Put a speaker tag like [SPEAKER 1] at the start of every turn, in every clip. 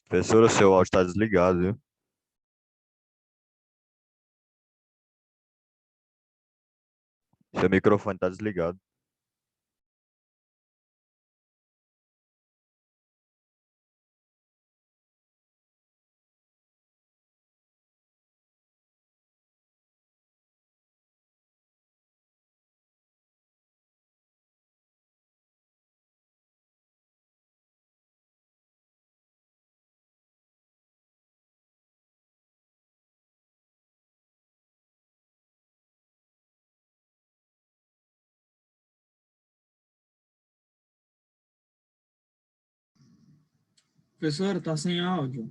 [SPEAKER 1] Professora, seu áudio está desligado, viu? Seu microfone está desligado.
[SPEAKER 2] Professora, tá sem áudio.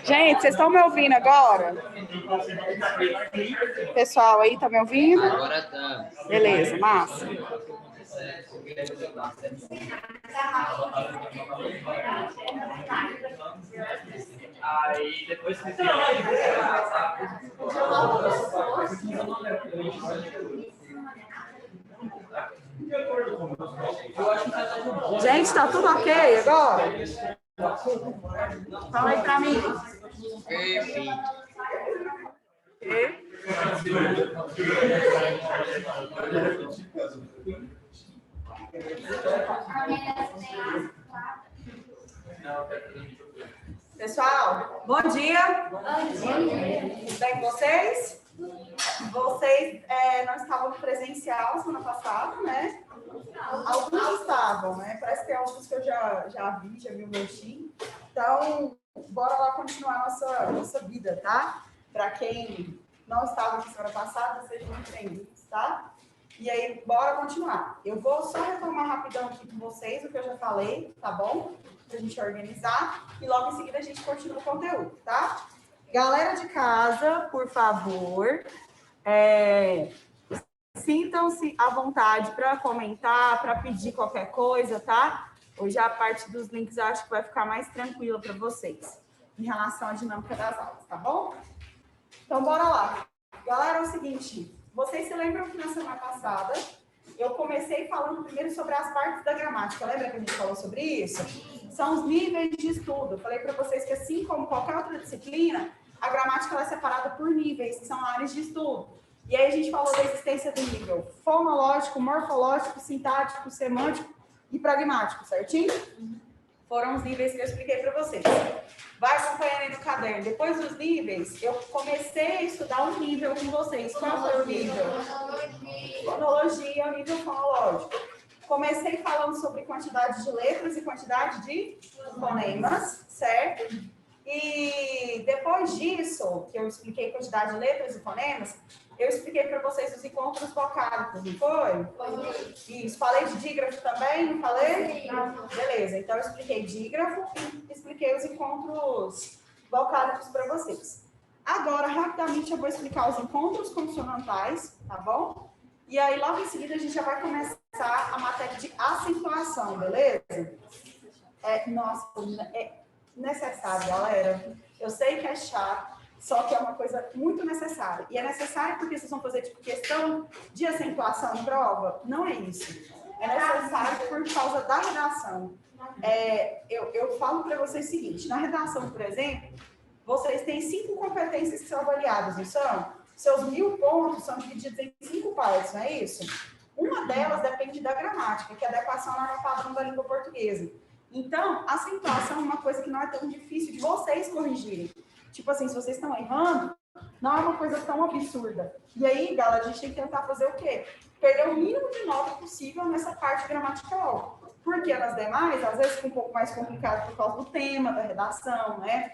[SPEAKER 3] Gente, vocês estão me ouvindo agora? Pessoal aí, tá me ouvindo?
[SPEAKER 4] Agora tá.
[SPEAKER 3] Beleza, massa.
[SPEAKER 4] Aí depois que
[SPEAKER 3] Gente, tá tudo ok agora? Fala aí pra mim.
[SPEAKER 4] perfeito.
[SPEAKER 3] Ok? Pessoal, bom dia. Tudo bem com vocês? Vocês não estavam no presencial semana passada, né? Alguns estavam, né? Parece que tem alguns que eu já vi o meu time. Então, bora lá continuar nossa vida, tá? Para quem não estava na semana passada, sejam bem-vindos, tá? E aí, bora continuar. Eu vou só retomar rapidão aqui com vocês o que eu já falei, tá bom? Pra gente organizar. E logo em seguida a gente continua o conteúdo, tá? Galera de casa, por favor, sintam-se à vontade para comentar, para pedir qualquer coisa, tá? Hoje a parte dos links eu acho que vai ficar mais tranquila para vocês em relação à dinâmica das aulas, tá bom? Então, bora lá. Galera, é o seguinte, vocês se lembram que na semana passada eu comecei falando primeiro sobre as partes da gramática. Lembra que a gente falou sobre isso? São os níveis de estudo. Eu falei para vocês que assim como qualquer outra disciplina, a gramática ela é separada por níveis, que são áreas de estudo. E aí a gente falou da existência do nível fonológico, morfológico, sintático, semântico e pragmático, certinho? Foram os níveis que eu expliquei para vocês. Vai acompanhando aí no caderno. Depois dos níveis, eu comecei a estudar um nível com vocês. Qual foi o nível? Fonologia, o nível fonológico. Comecei falando sobre quantidade de letras e quantidade de fonemas, certo? E depois disso, que eu expliquei quantidade de letras e fonemas, eu expliquei para vocês os encontros vocálicos, não foi? Isso. Falei de dígrafo também, não falei? Beleza, então eu expliquei dígrafo e expliquei os encontros vocálicos para vocês. Agora, rapidamente, eu vou explicar os encontros consonantais, tá bom? E aí, logo em seguida, a gente já vai começar a matéria de acentuação, beleza? Nossa, é necessário, galera. Eu sei que é chato, só que é uma coisa muito necessária. E é necessário porque vocês vão fazer tipo, questão de acentuação em prova? Não é isso. É necessário por causa da redação. Eu falo para vocês o seguinte, na redação, por exemplo, vocês têm 5 competências que são avaliadas, não são? Seus 1000 pontos são divididos em 5 partes, não é isso? Uma delas depende da gramática, que é a adequação ao padrão da língua portuguesa. Então, a acentuação é uma coisa que não é tão difícil de vocês corrigirem. Tipo assim, se vocês estão errando, não é uma coisa tão absurda. E aí, galera, a gente tem que tentar fazer o quê? Perder o mínimo de nota possível nessa parte gramatical. Porque nas demais, às vezes fica um pouco mais complicado por causa do tema, da redação, né?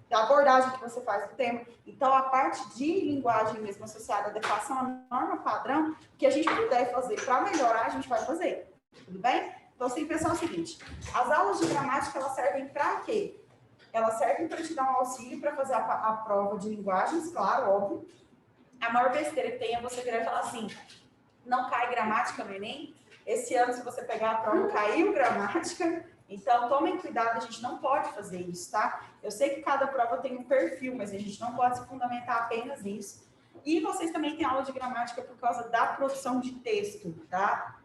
[SPEAKER 3] Da abordagem que você faz do tema. Então, a parte de linguagem mesmo associada à adequação à norma padrão, que a gente puder fazer para melhorar, a gente vai fazer. Tudo bem? Então, você tem que pensar o seguinte, as aulas de gramática, elas servem para quê? Elas servem para te dar um auxílio para fazer a prova de linguagens, claro, óbvio. A maior besteira que tem é você virar e falar assim, não cai gramática no Enem. Esse ano, se você pegar a prova, caiu gramática. Então, tomem cuidado, a gente não pode fazer isso, tá? Eu sei que cada prova tem um perfil, mas a gente não pode se fundamentar apenas nisso. E vocês também têm aula de gramática por causa da produção de texto, tá?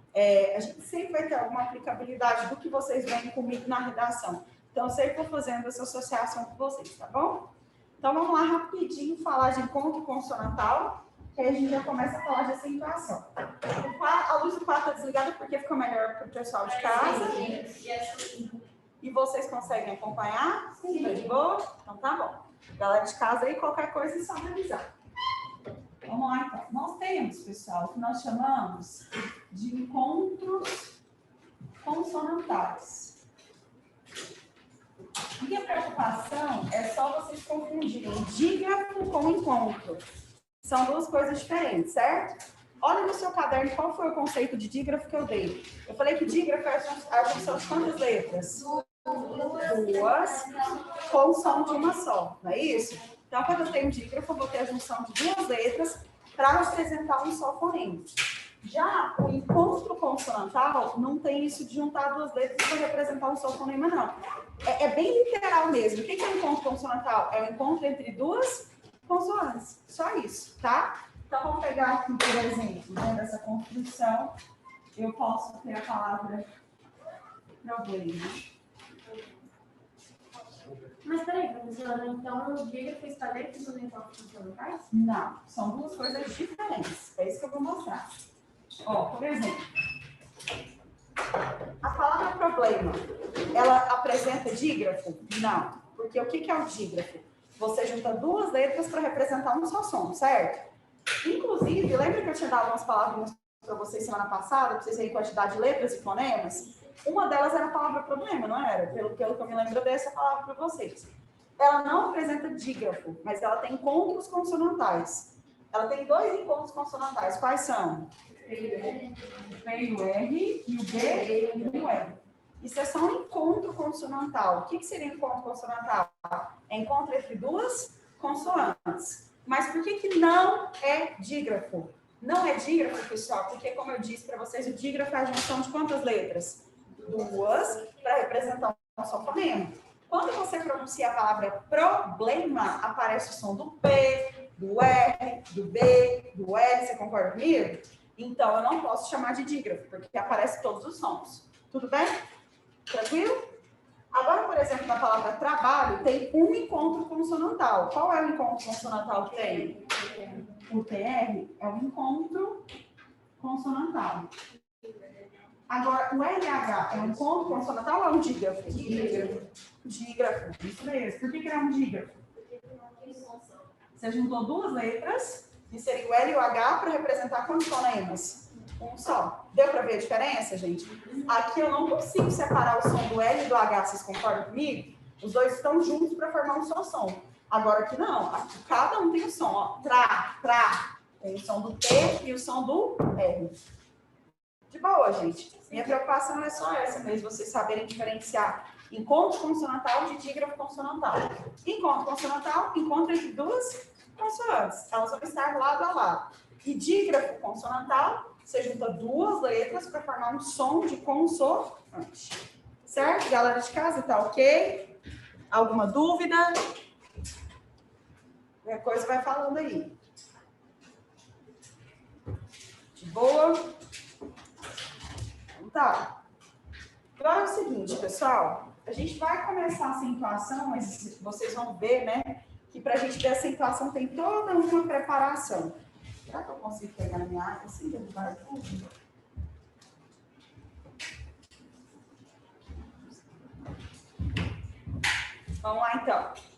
[SPEAKER 3] A gente sempre vai ter alguma aplicabilidade do que vocês veem comigo na redação. Então, eu sempre estou fazendo essa associação com vocês, tá bom? Então, vamos lá rapidinho falar de encontro consonantal, que aí a gente já começa a falar de acentuação. A luz do quarto está desligada porque ficou melhor para o pessoal de casa. E vocês conseguem acompanhar? Sim. Tá de boa? Então tá bom. Galera de casa aí, qualquer coisa é só avisar. Vamos lá, então. Nós temos, pessoal, o que nós chamamos de encontros consonantais. Minha preocupação é só vocês confundirem dígrafo com encontro. São duas coisas diferentes, certo? Olha no seu caderno qual foi o conceito de dígrafo que eu dei. Eu falei que dígrafo é a junção de quantas letras? Duas, com som de uma só, não é isso? Então, quando eu tenho dígrafo, eu vou ter a junção de 2 letras para apresentar um só fonema. Já o encontro consonantal não tem isso de juntar 2 letras para representar um só fonema, não. É bem literal mesmo. O que é o encontro consonantal? É o encontro entre 2 consoantes. Só isso, tá? Então, vamos pegar aqui, por exemplo, dentro dessa construção, eu posso ter a palavra problema.
[SPEAKER 5] Mas peraí, professora, então o dígrafo está dentro dos encontros consonantais?
[SPEAKER 3] Não, são 2 coisas diferentes. É isso que eu vou mostrar. Ó, por exemplo, a palavra problema, ela apresenta dígrafo? Não, porque o que é o dígrafo? Você junta 2 letras para representar um só som, certo? Inclusive, lembra que eu tinha dado umas palavras para vocês semana passada, para vocês verem quantidade de letras e fonemas? Uma delas era a palavra problema, não era? Pelo que eu me lembro, eu dei essa palavra para vocês. Ela não apresenta dígrafo, mas ela tem encontros consonantais. Ela tem 2 encontros consonantais. Quais são? O P e o R e o B e o R. Isso é só um encontro consonantal. O que seria encontro consonantal? É encontro entre 2 consoantes. Mas por que não é dígrafo? Não é dígrafo, pessoal, porque, como eu disse para vocês, o dígrafo é a junção de quantas letras? 2 para representar um só fonema. Quando você pronuncia a palavra problema, aparece o som do P, do R, do B, do L. Você concorda comigo? Então, eu não posso chamar de dígrafo, porque aparece todos os sons. Tudo bem? Tranquilo? Agora, por exemplo, na palavra trabalho, tem um encontro consonantal. Qual é o encontro consonantal que tem? O TR é um encontro consonantal. Agora, o LH é um encontro consonantal ou é um dígrafo? Dígrafo, isso mesmo. Por que é um dígrafo? Você juntou 2 letras, que seria o L e o H, para representar quantos fonemas? Um só. Deu para ver a diferença, gente? Aqui eu não consigo separar o som do L e do H, vocês concordam comigo? Os 2 estão juntos para formar um só som. Agora aqui não, aqui cada um tem o som, ó. Tra. Tem o som do T e o som do R. De boa, gente. Minha preocupação é só essa mesmo, vocês saberem diferenciar encontro consonantal de dígrafo consonantal. Encontro consonantal, encontro entre 2 consoantes. Elas vão estar lado a lado. E dígrafo consonantal, você junta 2 letras para formar um som de consoante. Certo? Galera de casa, tá ok? Alguma dúvida? Qualquer coisa vai falando aí. De boa? Então tá. Agora é o seguinte, pessoal. A gente vai começar a acentuação, mas vocês vão ver, né? Que para a gente ver a acentuação tem toda uma preparação. Será que eu consigo pegar na minha área assim, derrubar tudo? Vamos lá, então.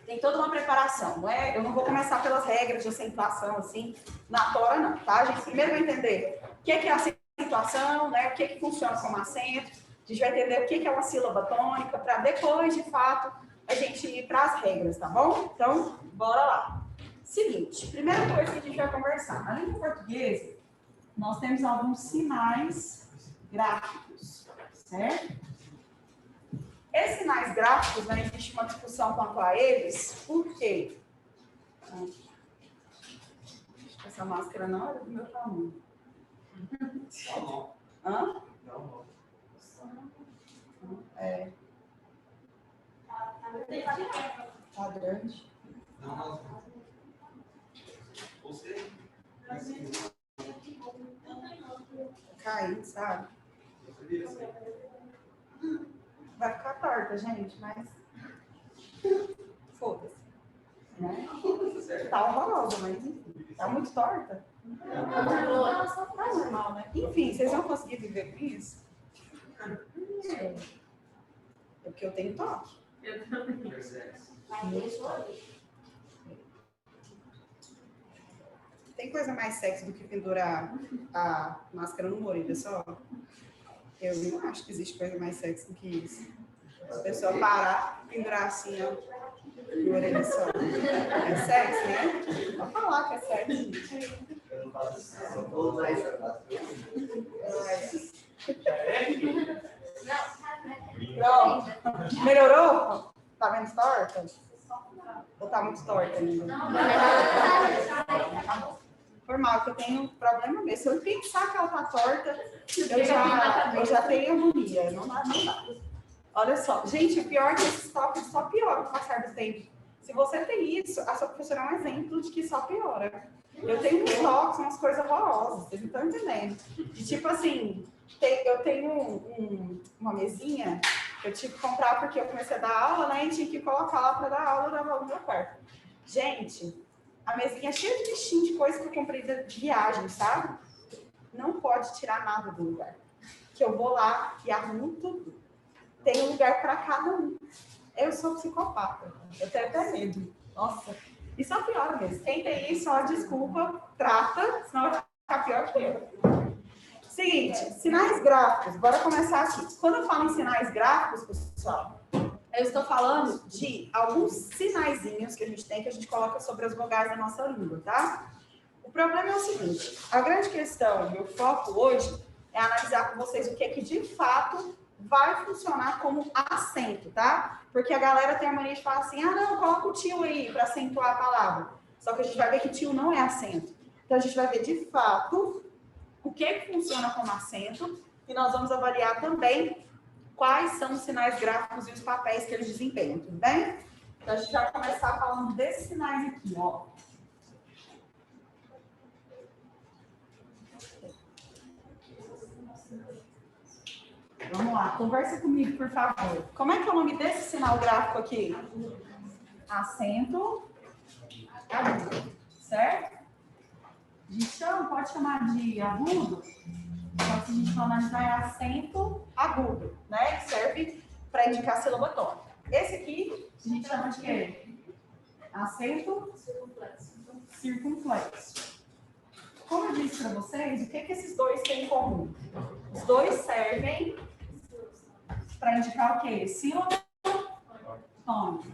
[SPEAKER 3] Tem toda uma preparação, não é? Eu não vou começar pelas regras de acentuação, assim, na tora, não, tá? A gente primeiro vai entender o que é a acentuação, né? O que funciona como acento. A gente vai entender o que é uma sílaba tônica, para depois, de fato, a gente ir para as regras, tá bom? Então, bora lá. Seguinte, primeira coisa que a gente vai conversar. Na língua portuguesa, nós temos alguns sinais gráficos, certo? Esses sinais gráficos, né, existe uma discussão quanto a eles, por quê? Essa máscara não era do meu tamanho. Hã? É. Tá grande. Cair, sabe? Vai ficar torta, gente, mas foda-se. Né? Tá horrorosa, mas enfim. Tá muito torta? Tá normal, né? Enfim, vocês vão conseguir viver com isso? É porque eu tenho toque.
[SPEAKER 5] Eu também.
[SPEAKER 3] Tem coisa mais sexy do que pendurar a máscara no orelha só? Eu não acho que existe coisa mais sexy do que isso. A pessoa parar, pendurar assim, ó, no orelha só. É sexy, né? Pode falar que é sexy. Pronto. Melhorou? Tá menos torta? Ou tá muito torta ainda? Tá bom. Por mal, que eu tenho problema mesmo. Se eu pensar que ela tá torta, eu já tenho agonia. Não dá. Olha só. Gente, o pior é que esses toques só pioram com o passar do tempo. Se você tem isso, a sua professora é um exemplo de que só piora. Eu tenho uns toques, umas coisas horrorosas. Vocês não estão entendendo. E tipo assim, eu tenho uma mesinha que eu tive que comprar porque eu comecei a dar aula, né? E tinha que colocar lá para dar aula, eu dava aula no meu quarto. Gente, a mesinha é cheia de bichinho de coisa que eu comprei de viagem, sabe? Não pode tirar nada do lugar. Que eu vou lá e arrumo tudo. Tem um lugar para cada um. Eu sou psicopata. Eu tenho até medo. Nossa, isso é pior mesmo. Quem tem isso, ó, desculpa, trata, senão vai ficar pior que eu. Seguinte, sinais gráficos. Bora começar aqui. Quando eu falo em sinais gráficos, pessoal, eu estou falando de alguns sinaizinhos que a gente coloca sobre as vogais da nossa língua, tá? O problema é o seguinte, a grande questão, meu foco hoje, é analisar com vocês o que é que de fato vai funcionar como acento, tá? Porque a galera tem a mania de falar assim, ah, não, coloca o tio aí para acentuar a palavra. Só que a gente vai ver que tio não é acento. Então, a gente vai ver de fato o que funciona como acento e nós vamos avaliar também quais são os sinais gráficos e os papéis que eles desempenham, tudo bem? Então, a gente vai começar falando desses sinais aqui, ó. Vamos lá, conversa comigo, por favor. Como é que é o nome desse sinal gráfico aqui? Acento agudo, certo? A gente pode chamar de agudo, só que a gente vai analisar é acento agudo, né? Que serve para indicar a sílaba tônica. Esse aqui a gente chama de quê? Acento circunflexo. Como eu disse para vocês, o que esses dois têm em comum? Os dois servem para indicar o quê? Sílaba tônica.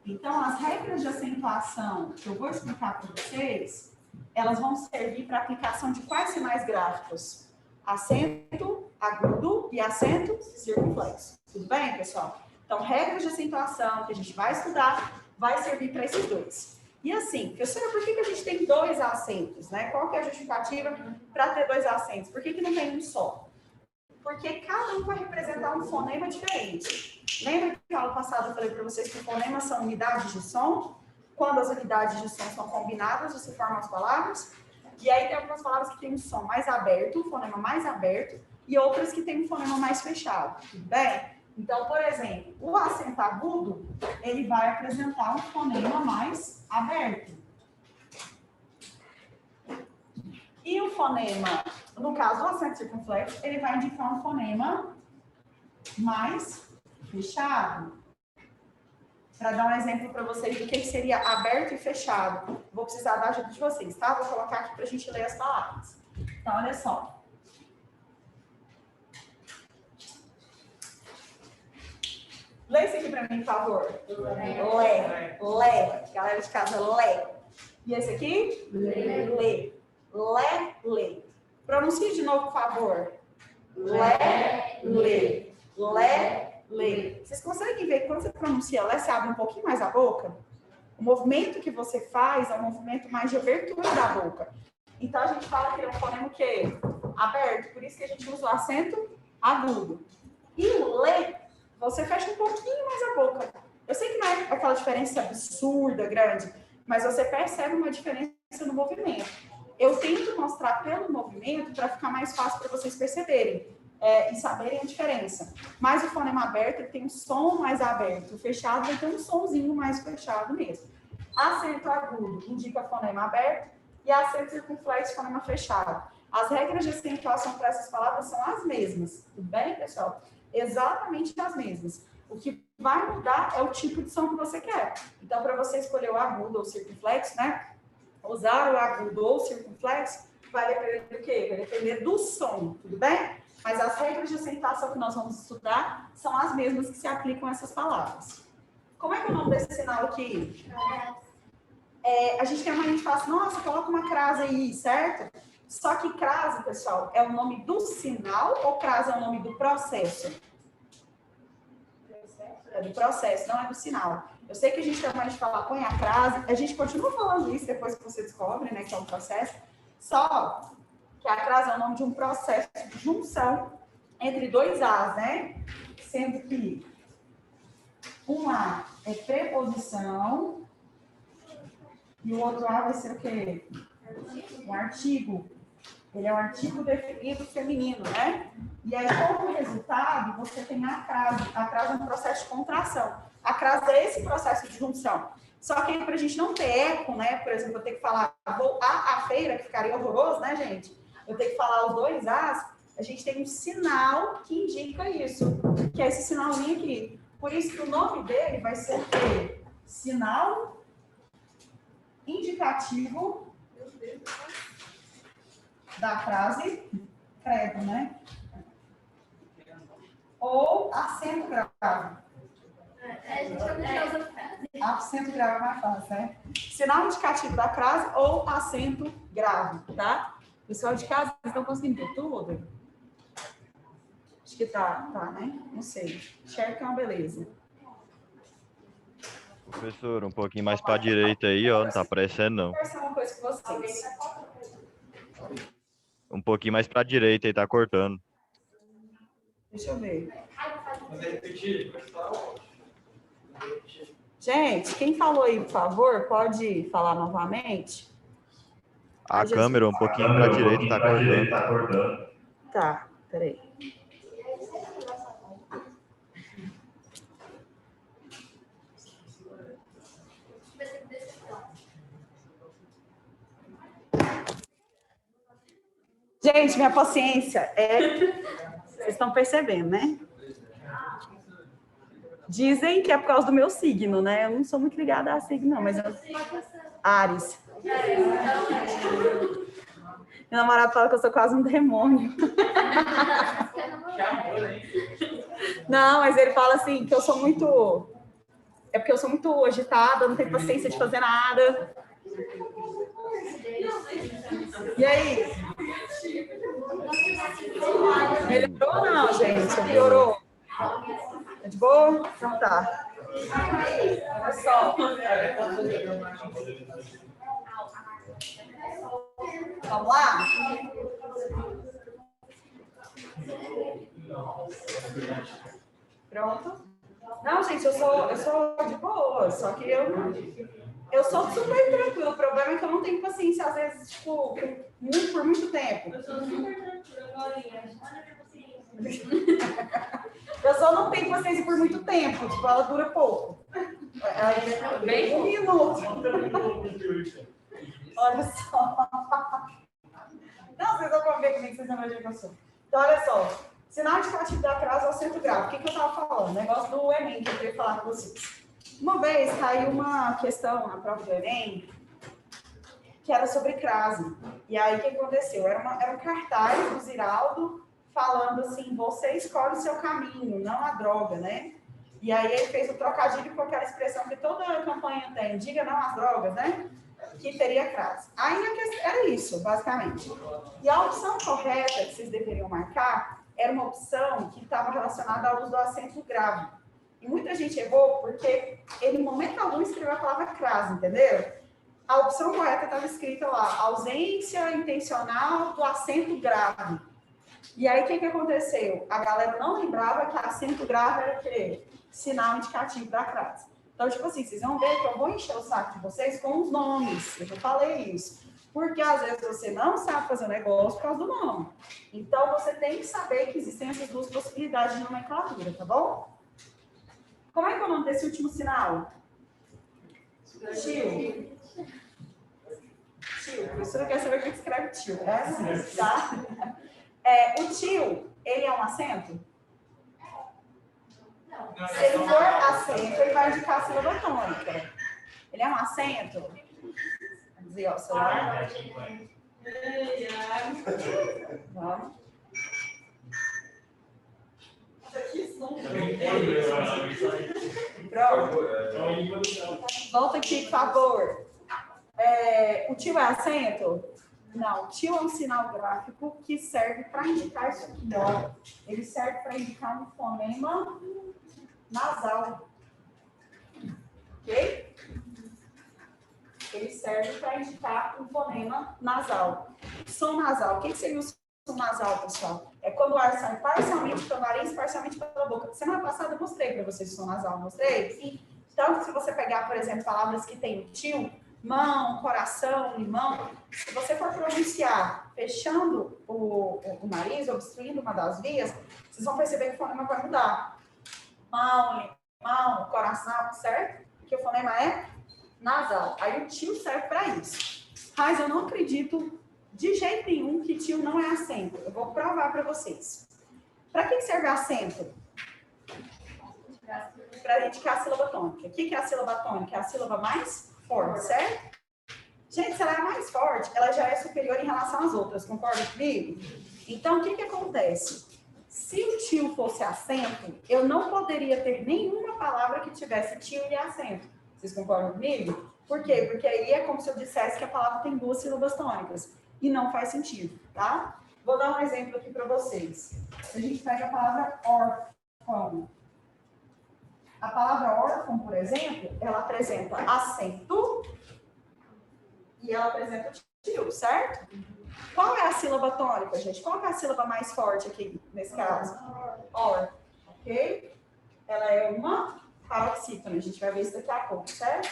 [SPEAKER 3] Então, as regras de acentuação que eu vou explicar para vocês, elas vão servir para aplicação de quais sinais gráficos? Acento agudo e acento circunflexo. Tudo bem, pessoal? Então, regras de acentuação que a gente vai estudar, vai servir para esses dois. E assim, professora, por que a gente tem dois acentos, né? Qual que é a justificativa para ter dois acentos? Por que não tem um só? Porque cada um vai representar um fonema diferente. Lembra que na aula passada eu falei para vocês que fonemas são unidades de som? Quando as unidades de som são combinadas, você forma as palavras. E aí tem algumas palavras que têm um som mais aberto, um fonema mais aberto, e outras que têm um fonema mais fechado, tudo bem? Então, por exemplo, o acento agudo, ele vai apresentar um fonema mais aberto. E o fonema, no caso, o acento circunflexo, ele vai indicar um fonema mais fechado. Para dar um exemplo para vocês do que seria aberto e fechado, vou precisar da ajuda de vocês, tá? Vou colocar aqui para a gente ler as palavras. Então, olha só. Lê isso aqui para mim, por favor. Lé. Galera de casa, lé. E esse aqui? Lê. Lé. Pronuncie de novo, por favor. Lé. Vocês conseguem ver que quando você pronuncia lé, você abre um pouquinho mais a boca? O movimento que você faz é um movimento mais de abertura da boca. Então, a gente fala que é um fonema o quê? Aberto. Por isso que a gente usa o acento agudo. E o lé, você fecha um pouquinho mais a boca. Eu sei que não é aquela diferença absurda, grande, mas você percebe uma diferença no movimento. Eu tento mostrar pelo movimento para ficar mais fácil para vocês perceberem e saberem a diferença. Mas o fonema aberto, ele tem um som mais aberto. O fechado vai ter um sonzinho mais fechado mesmo. Acento agudo indica fonema aberto e acento circunflexo, fonema fechado. As regras de acentuação para essas palavras são as mesmas. Tudo bem, pessoal? Exatamente as mesmas. O que vai mudar é o tipo de som que você quer. Então, para você escolher o agudo ou o circunflexo, né? Usar o agudo ou o circunflexo vai depender do quê? Vai depender do som, tudo bem? Mas as regras de acentuação que nós vamos estudar são as mesmas que se aplicam a essas palavras. Como é que é o nome desse sinal aqui? A gente tem uma gente que fala assim, nossa, coloca uma crase aí, certo? Só que crase, pessoal, é o nome do sinal ou crase é o nome do processo? É do processo, não é do sinal. Eu sei que a gente tem uma gente falar, põe a crase, a gente continua falando isso depois que você descobre, né, que é um processo, só que a crase é o nome de um processo de junção entre dois As, né? Sendo que um A é preposição e o outro A vai ser o quê? Um artigo. Ele é um artigo definido feminino, né? E aí, como resultado, você tem a crase. A crase é um processo de contração. A crase é esse processo de junção. Só que para a gente não ter eco, né? Por exemplo, eu tenho que falar vou à feira, que ficaria horroroso, né, gente? Eu tenho que falar os dois As, a gente tem um sinal que indica isso, que é esse sinalzinho aqui. Por isso que o nome dele vai ser o quê? Sinal indicativo da frase credo, né? Ou acento grave. Acento grave é mais fácil, né? Sinal indicativo da frase ou acento grave, tá? Pessoal de casa, vocês estão conseguindo ver tudo? Acho que tá, né? Não sei. Share que é uma beleza.
[SPEAKER 1] Professor, um pouquinho mais para a direita aí, ó. Não tá aparecendo, não.
[SPEAKER 3] Vou conversar uma coisa com vocês.
[SPEAKER 1] Um pouquinho mais para a direita aí, tá cortando.
[SPEAKER 3] Deixa eu ver. Gente, quem falou aí, por favor, pode falar novamente?
[SPEAKER 1] A câmera um pouquinho para a direita tá cortando.
[SPEAKER 3] Tá, peraí. Gente, minha paciência vocês estão percebendo, né? Dizem que é por causa do meu signo, né? Eu não sou muito ligada a signo, não, mas eu... Áries. Meu namorado fala que eu sou quase um demônio. Não, mas ele fala assim, que eu sou muito... É porque eu sou muito agitada, não tenho paciência de fazer nada. E aí? Melhorou ou não, gente? Piorou? É de boa? Então tá. Olha só. Vamos lá? Pronto? Não, gente, eu sou de boa, só que eu sou super tranquila. O problema é que eu não tenho paciência, às vezes, tipo, por muito tempo.
[SPEAKER 5] Eu sou super tranquila, Glorinha. Olha minha paciência.
[SPEAKER 3] Eu só não tenho paciência por muito tempo, tipo, ela dura pouco.
[SPEAKER 5] Bem
[SPEAKER 3] 1 minuto. Olha só. Não, vocês vão ver comigo, vocês vão ver que eu sou. Então, olha só. Sinal indicativo da crase é o acento grave. O que eu estava falando? Negócio do Enem, que eu queria falar com vocês. Uma vez caiu uma questão na prova do Enem que era sobre crase. E aí, o que aconteceu? Era um cartaz do Ziraldo falando assim, você escolhe o seu caminho, não a droga, né? E aí ele fez o trocadilho com aquela expressão que toda campanha tem, diga não às drogas, né? Que teria crase. Aí a questão, era isso, basicamente. E a opção correta que vocês deveriam marcar era uma opção que estava relacionada ao uso do acento grave. E muita gente errou porque ele, em momento algum, escreveu a palavra crase, entendeu? A opção correta estava escrita lá, ausência intencional do acento grave. E aí, o que aconteceu? A galera não lembrava que acento grave era o quê? Sinal indicativo da crase. Então, tipo assim, vocês vão ver que eu vou encher o saco de vocês com os nomes. Eu já falei isso. Porque, às vezes, você não sabe fazer o negócio por causa do nome. Então, você tem que saber que existem essas duas possibilidades de nomenclatura, tá bom? Como é que é o nome desse último sinal? Tio. Tio. A professora quer saber o que escreve tio. É assim, tá? O tio, ele é um acento? Se ele for acento, ele vai indicar a sílaba tônica. Ele é um acento? Vamos dizer, ó, celular. Vamos. Pronto. Volta aqui, por favor. O tio é acento? Não, tio é um sinal gráfico que serve para indicar isso aqui, ó. Ele serve para indicar um fonema nasal. Ok? Ele serve para indicar um fonema nasal. Som nasal. O que seria o som nasal, pessoal? É quando o ar sai parcialmente pelo nariz, parcialmente pela boca. Semana passada eu mostrei para vocês o som nasal, mostrei? Sim. Então, se você pegar, por exemplo, palavras que tem tio, mão, coração, limão, se você for pronunciar fechando o nariz, obstruindo uma das vias, vocês vão perceber que o fonema vai mudar. Mão, limão, coração, certo? Porque o fonema é nasal. Aí o tio serve para isso. Mas eu não acredito de jeito nenhum que tio não é acento. Eu vou provar para vocês. Para que serve acento? Para indicar a sílaba tônica. O que é a sílaba tônica? É a sílaba mais forte, certo? Gente, se ela é mais forte, ela já é superior em relação às outras, concorda comigo? Então, o que acontece? Se o tio fosse acento, eu não poderia ter nenhuma palavra que tivesse tio e acento. Vocês concordam comigo? Por quê? Porque aí é como se eu dissesse que a palavra tem duas sílabas tônicas. E não faz sentido, tá? Vou dar um exemplo aqui para vocês. A gente pega a palavra órfão. A palavra órfão, por exemplo, ela apresenta acento e ela apresenta tio, certo? Qual é a sílaba tônica, gente? Qual é a sílaba mais forte aqui, nesse caso? Or, ok? Ela é uma paroxítona, a gente vai ver isso daqui a pouco, certo?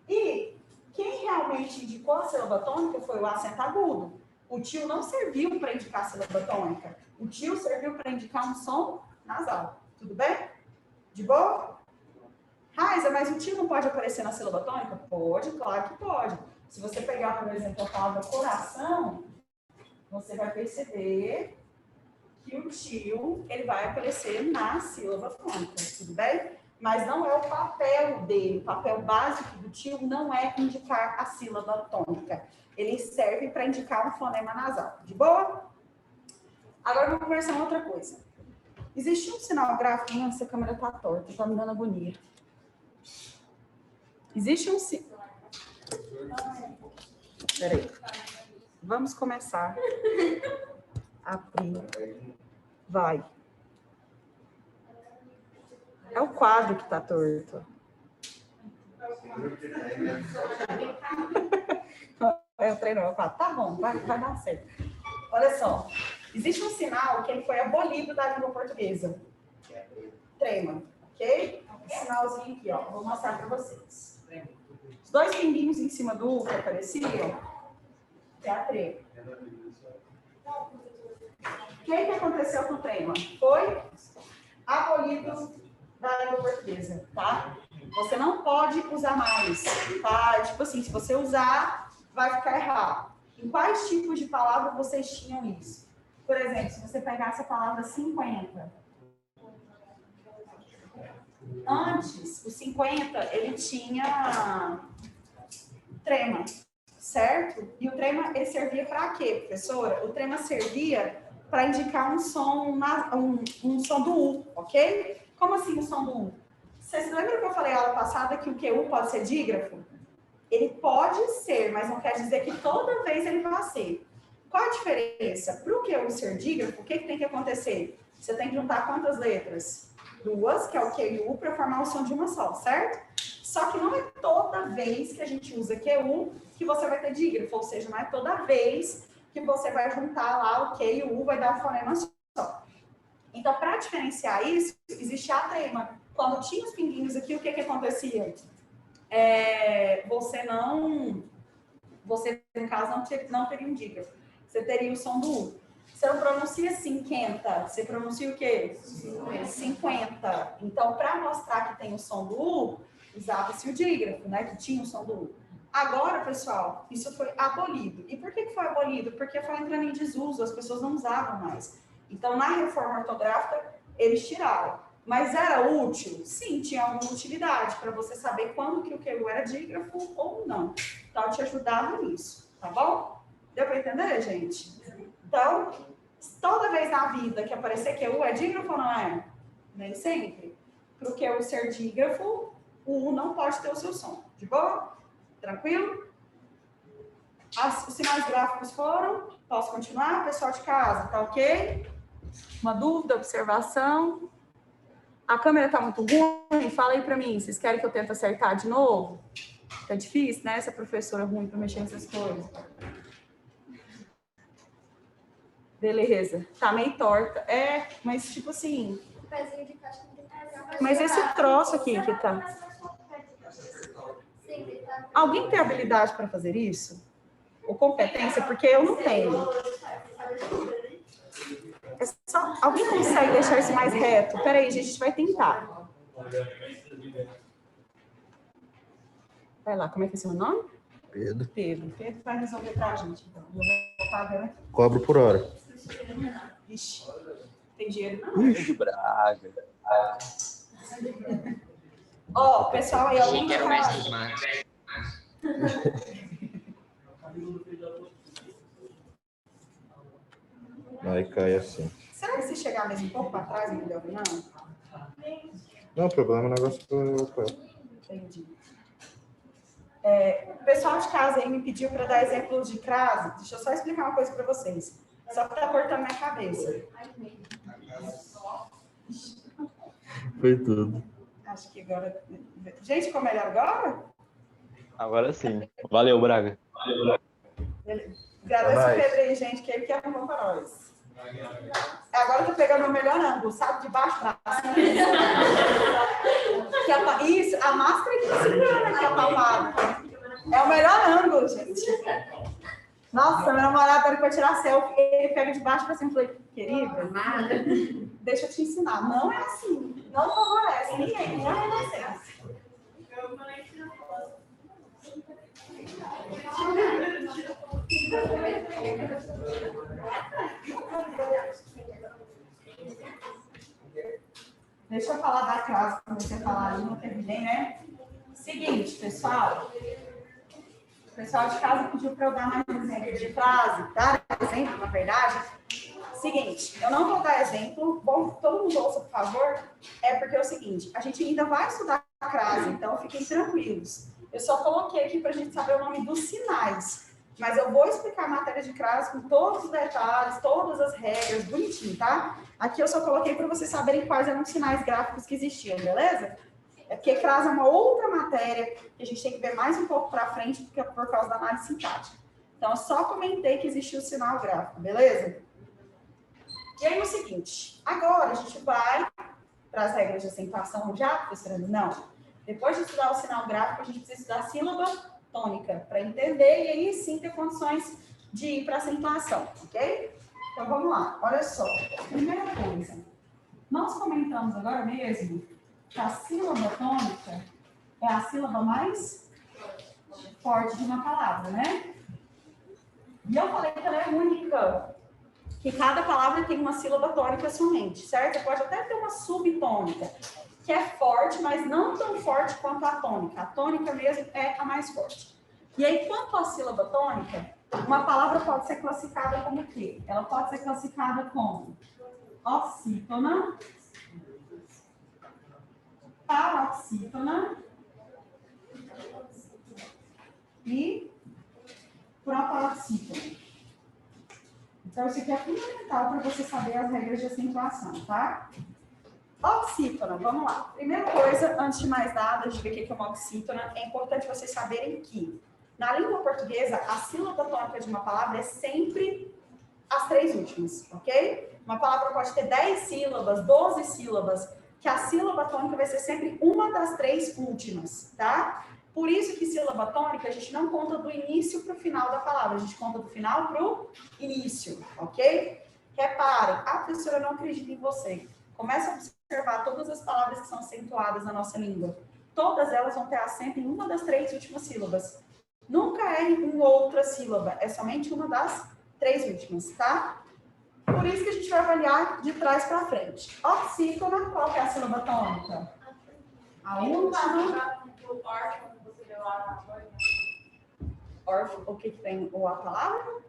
[SPEAKER 3] E quem realmente indicou a sílaba tônica foi o acento agudo. O tio não serviu para indicar a sílaba tônica. O tio serviu para indicar um som nasal. Tudo bem? De boa? Raiza, mas o tio não pode aparecer na sílaba tônica? Pode, claro que pode. Se você pegar, por exemplo, a palavra coração, você vai perceber que o tio, ele vai aparecer na sílaba tônica, tudo bem? Mas não é o papel dele. O papel básico do tio não é indicar a sílaba tônica. Ele serve para indicar um fonema nasal. De boa? Agora vamos conversar uma outra coisa. Existe um sinal gráfico... Nossa, essa câmera está torta, está me dando agonia. Existe um sinal... Peraí. Vamos começar. Abrir. Vai. É o quadro que está torto. É o treino, é o quadro. Tá bom, vai dar certo. Olha só. Existe um sinal que ele foi abolido da língua portuguesa. Trema, ok? esse sinalzinho aqui, ó. Vou mostrar para vocês. Os dois pinguinhos em cima do U que apareciam é a trema. O que aconteceu com o trema? Foi abolido da língua portuguesa, tá? Você não pode usar mais, tá? Tipo assim, se você usar, vai ficar errado. Em quais tipos de palavras vocês tinham isso? Por exemplo, se você pegasse a palavra 50. Antes, o 50, ele tinha trema, certo? E o trema, ele servia para quê, professora? O trema servia para indicar um som, um som do U, ok? Como assim o som do U? Vocês lembram que eu falei na aula passada que o QU pode ser dígrafo? Ele pode ser, mas não quer dizer que toda vez ele vai ser. Qual a diferença? Para o QU ser dígrafo, o que tem que acontecer? Você tem que juntar quantas letras? 2, que é o Q e U, para formar o som de uma só, certo? Só que não é toda vez que a gente usa QU que você vai ter dígrafo, ou seja, não é toda vez que você vai juntar lá o Q e o U, vai dar um fonema só. Então, para diferenciar isso, existe a trema. Quando tinha os pinguinhos aqui, o que acontecia? Você, no caso, não teria um dígrafo. Você teria o som do U. Você não pronuncia 50, você pronuncia o quê? 50. Então, para mostrar que tem o som do U, usava-se o dígrafo, né? Que tinha o som do U. Agora, pessoal, isso foi abolido. E por que foi abolido? Porque foi entrando em desuso, as pessoas não usavam mais. Então, na reforma ortográfica, eles tiraram. Mas era útil? Sim, tinha alguma utilidade para você saber quando que o QU era dígrafo ou não. Então, te ajudava nisso, tá bom? Deu para entender, gente? Então, toda vez na vida que aparecer QU é dígrafo ou não é? Nem sempre. Para o QU ser dígrafo, o U não pode ter o seu som. De boa? Tranquilo? Os sinais gráficos foram? Posso continuar? Pessoal de casa, tá ok? Uma dúvida, observação? A câmera tá muito ruim? Fala aí pra mim. Vocês querem que eu tente acertar de novo? Tá difícil, né? Essa professora ruim pra mexer nessas coisas. Beleza. Tá meio torta. Mas tipo assim... Mas esse troço aqui que tá... Alguém tem habilidade para fazer isso? Ou competência? Porque eu não tenho. Alguém consegue deixar isso mais reto? Peraí, gente, a gente vai tentar. Vai lá, como é que é seu nome?
[SPEAKER 1] Pedro.
[SPEAKER 3] Pedro vai resolver pra gente, então. Vou voltar a ver, né?
[SPEAKER 1] Cobro por hora.
[SPEAKER 3] Ixi, tem dinheiro não?
[SPEAKER 1] Ixi, Braga.
[SPEAKER 3] Ó, pessoal aí, alguém
[SPEAKER 4] Quero mestre dos mares.
[SPEAKER 1] Aí cai assim.
[SPEAKER 3] Será que se chegar mesmo um pouco para trás, não deu, não?
[SPEAKER 1] Não, o problema é o negócio do...
[SPEAKER 3] Entendi. O pessoal de casa aí me pediu para dar exemplos de crase. Deixa eu só explicar uma coisa para vocês. Só que tá cortando minha cabeça.
[SPEAKER 1] Foi tudo.
[SPEAKER 3] Acho que agora... Gente, ficou melhor agora?
[SPEAKER 6] Agora sim. Valeu, Braga.
[SPEAKER 3] Agradeço o Pedro aí, gente, que ele que arrumou para nós. Agora eu tô pegando o melhor ângulo, sabe? De baixo para cima. Isso, a máscara que tá segurando aqui, a palmada. É o melhor ângulo, gente. Nossa, meu namorado, na hora que eu tirar selfie, ele pega de baixo para cima. Eu falei, querida, deixa eu te ensinar. Não é assim. Não favorece ninguém. Não é você. Deixa eu falar da classe, comecei a falar ali, não terminei, né? Seguinte, pessoal. O pessoal de casa pediu para eu dar mais um exemplo de frase, dar exemplo, na verdade. Seguinte, eu não vou dar exemplo, bom, todo mundo ouça, por favor, porque é o seguinte, a gente ainda vai estudar a crase, então fiquem tranquilos. Eu só coloquei aqui para a gente saber o nome dos sinais, mas eu vou explicar a matéria de crase com todos os detalhes, todas as regras, bonitinho, tá? Aqui eu só coloquei para vocês saberem quais eram os sinais gráficos que existiam, beleza? É porque crase é uma outra matéria que a gente tem que ver mais um pouco para frente, porque é por causa da análise sintática. Então, eu só comentei que existia o sinal gráfico, beleza? E aí, o seguinte, agora a gente vai para as regras de acentuação já, professora? Não. Depois de estudar o sinal gráfico, a gente precisa estudar a sílaba tônica para entender e aí sim ter condições de ir para acentuação, ok? Então vamos lá, olha só. Primeira coisa, nós comentamos agora mesmo que a sílaba tônica é a sílaba mais forte de uma palavra, né? E eu falei que ela é única, que cada palavra tem uma sílaba tônica somente, certo? Pode até ter uma subtônica, que é forte, mas não tão forte quanto a tônica. A tônica mesmo é a mais forte. E aí, quanto à sílaba tônica, uma palavra pode ser classificada como o quê? Ela pode ser classificada como oxítona, paroxítona e proparoxítona. Então, isso aqui é fundamental para você saber as regras de acentuação, tá? Oxítona, vamos lá. Primeira coisa, antes de mais nada, de ver o que é uma oxítona, é importante vocês saberem que, na língua portuguesa, a sílaba tônica de uma palavra é sempre as 3 últimas, ok? Uma palavra pode ter 10 sílabas, 12 sílabas, que a sílaba tônica vai ser sempre uma das 3 últimas, tá? Por isso que sílaba tônica a gente não conta do início para o final da palavra, a gente conta do final para o início, ok? Reparem, a professora não acredita em você. Começa a observar todas as palavras que são acentuadas na nossa língua. Todas elas vão ter acento em uma das 3 últimas sílabas. Nunca é em outra sílaba, é somente uma das 3 últimas, tá? Por isso que a gente vai avaliar de trás para frente. Oxítona, qual que é a sílaba tônica? A última. O que tem a palavra?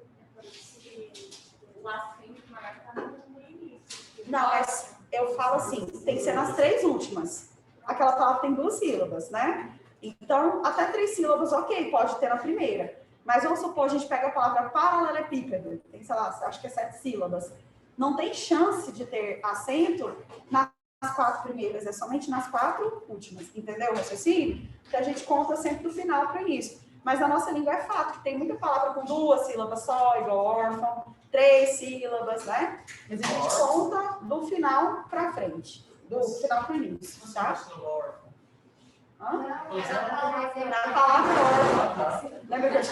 [SPEAKER 3] Não, mas eu falo assim, tem que ser nas 3 últimas. Aquela palavra tem 2 sílabas, né? Então, até 3 sílabas, ok, pode ter na primeira. Mas vamos supor, a gente pega a palavra paralelepípedo, tem, sei lá, acho que é 7 sílabas. Não tem chance de ter acento nas 4 primeiras, é somente nas 4 últimas. Entendeu o raciocínio? Que a gente conta sempre do final para o início. Mas na nossa língua é fato que tem muita palavra com 2 sílabas só, igual órfão, 3 sílabas, né? Mas a gente conta do final para frente, do final para o início, tá? Hã? Na palavra órfão. Lembra que eu...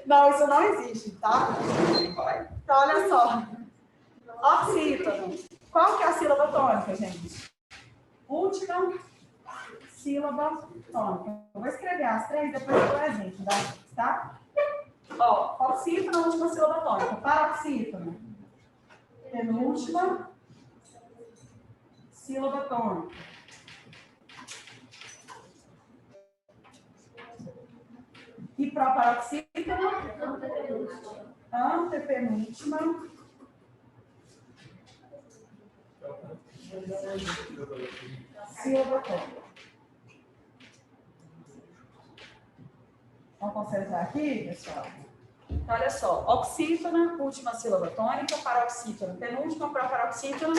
[SPEAKER 3] Não, isso não existe, tá? Então, olha só. Oxítona. Qual que é a sílaba tônica, gente? Última sílaba tônica. Eu vou escrever as 3, depois eu dou exemplo, tá? Ó, oxítona, última sílaba tônica. Paroxítona. Penúltima sílaba tônica. E proparoxítona, antepenúltima, sílaba tônica. Vamos concentrar aqui, pessoal? Então, olha só, oxítona, última sílaba tônica, paroxítona, penúltima, proparoxítona,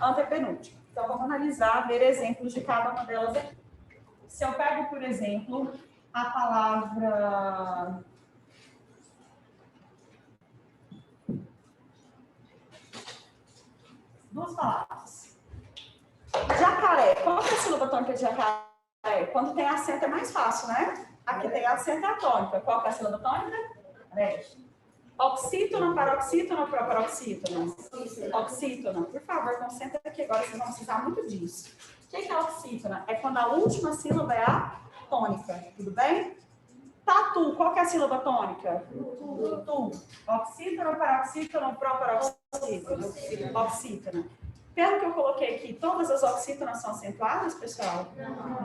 [SPEAKER 3] antepenúltima. Então, vamos analisar, ver exemplos de cada uma delas aqui. Se eu pego, por exemplo, a palavra duas palavras. Jacaré. Qual é a sílaba tônica de jacaré? Quando tem acento é mais fácil, né? Aqui tem acento atônica. Qual que é a sílaba tônica? Oxítona, paroxítona ou proparoxítona? Oxítona. Por favor, concentra aqui agora, vocês vão precisar muito disso. O que é oxítona? É quando a última sílaba é a tônica, tudo bem? Tatu, qual que é a sílaba tônica? Tu. Oxítona, paroxítona, proparoxítona. Oxítona. Pelo que eu coloquei aqui, todas as oxítonas são acentuadas, pessoal?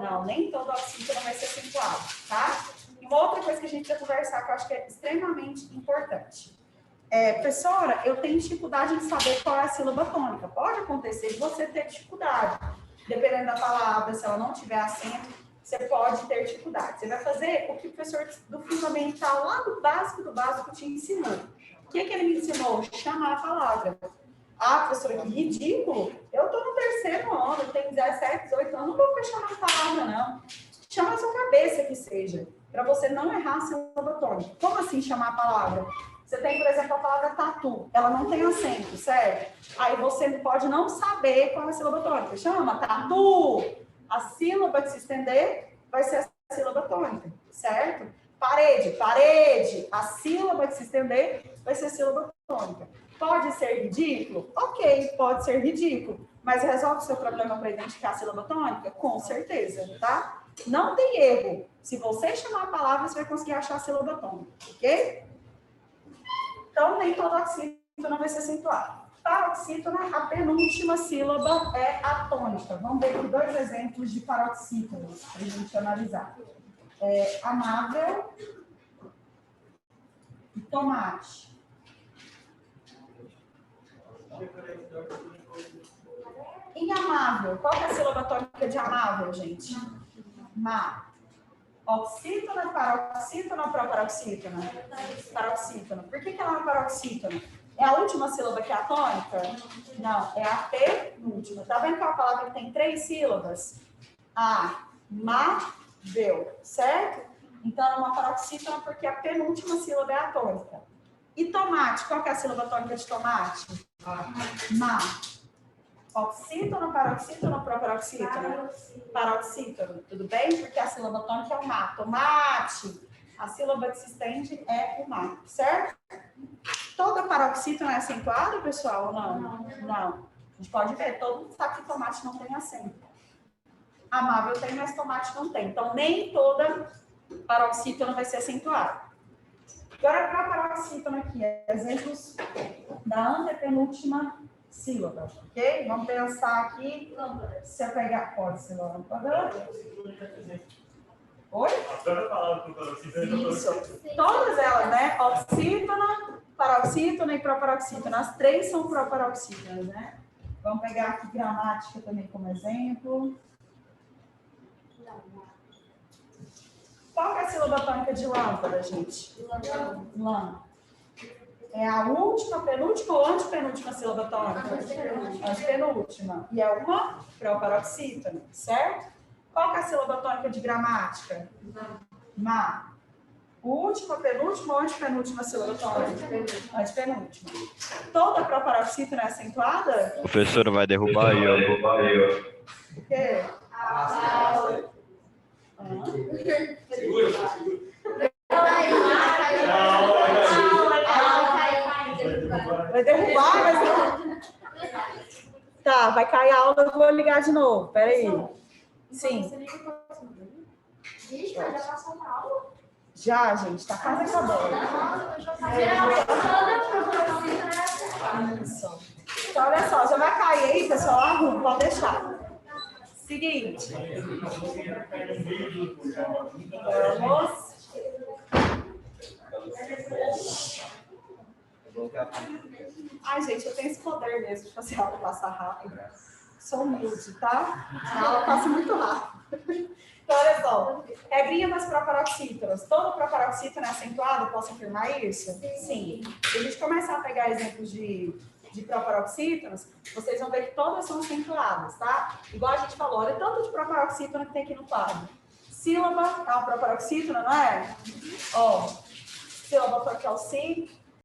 [SPEAKER 3] Não, nem toda oxítona vai ser acentuada, tá? E uma outra coisa que a gente vai conversar, que eu acho que é extremamente importante. Professora, eu tenho dificuldade em saber qual é a sílaba tônica. Pode acontecer de você ter dificuldade. Dependendo da palavra, se ela não tiver acento, você pode ter dificuldade. Você vai fazer o que o professor do fundamental, lá do básico te ensinou. O que ele me ensinou? Chamar a palavra. Ah, professora, que ridículo. Eu estou no 3º ano, eu tenho 17, 18 anos, não vou ficar chamando a palavra, não. Chama a sua cabeça que seja, para você não errar a sílaba tônica. Como assim chamar a palavra? Você tem, por exemplo, a palavra tatu. Ela não tem acento, certo? Aí você pode não saber qual é a sílaba tônica. Chama tatu. A sílaba que se estender vai ser a sílaba tônica, certo? Parede, parede. A sílaba que se estender vai ser a sílaba tônica. Pode ser ridículo? Ok, pode ser ridículo. Mas resolve o seu problema para identificar a sílaba tônica? Com certeza, tá? Não tem erro. Se você chamar a palavra, você vai conseguir achar a sílaba tônica, ok? Então, nem todo oxítona vai ser acentuado. Paroxítona, a penúltima sílaba é a tônica. Vamos ver aqui 2 exemplos de paroxítonas para a gente analisar. Amável e tomate. Em amável, qual que é a sílaba tônica de amável, gente? Ma. Oxítona, paroxítona ou proparoxítona? Paroxítona. Por que ela é uma paroxítona? É a última sílaba que é a tônica? Não, é a penúltima. Tá vendo que é uma palavra que tem 3 sílabas? Amável, certo? Então, é uma paroxítona porque a penúltima sílaba é a tônica. E tomate, qual que é a sílaba tônica de tomate? Ma. Oxítona, paroxítona ou proparoxítona? Paroxítona, tudo bem? Porque a sílaba tônica é o ma. Tomate. A sílaba que se estende é o ma, certo? Toda paroxítona é acentuada, pessoal, ou não? Não. A gente pode ver, todo mundo sabe que tomate não tem acento. Amável tem, mas tomate não tem. Então, nem toda paroxítona vai ser acentuada. Agora, para a paroxítona aqui, exemplos da antepenúltima sílaba, ok? Vamos pensar aqui. Se eu pegar, pode ser lâmpada. Oi? Isso. Todas elas, né? Oxítona, paroxítona e proparoxítona. As 3 são proparoxítonas, né? Vamos pegar aqui gramática também como exemplo. Qual que é a sílaba tônica de lâmpada, gente? Lã. É a última, penúltima ou antepenúltima sílaba tônica? Antepenúltima. E é uma proparoxítona, certo? Qual que é a sílaba tônica de gramática? Ma. Última, penúltima ou antepenúltima sílaba tônica? Antepenúltima. Toda proparoxítona é acentuada?
[SPEAKER 1] O professor vai derrubar aí, ó.
[SPEAKER 3] O quê? Vai derrubar, mas não. Tá, vai cair a aula, eu vou ligar de novo. Peraí. Sim. Já, gente, tá quase acabando. Isso. Então, olha só, já vai cair aí, pessoal. Arruma, pode deixar. Seguinte. Vamos. Ai, gente, eu tenho esse poder mesmo de fazer a aula passar rápido. Sou humilde, tá? A aula passa muito rápido. Então, olha só. Regrinha das proparoxítonas. Toda proparoxítona é acentuada? Posso afirmar isso? Sim. Se a gente começar a pegar exemplos de proparoxítonas, vocês vão ver que todas são acentuadas, tá? Igual a gente falou, olha tanto de proparoxítona que tem aqui no quadro. Sílaba é uma proparoxítona, não é? Ó, sílaba tônica é o si,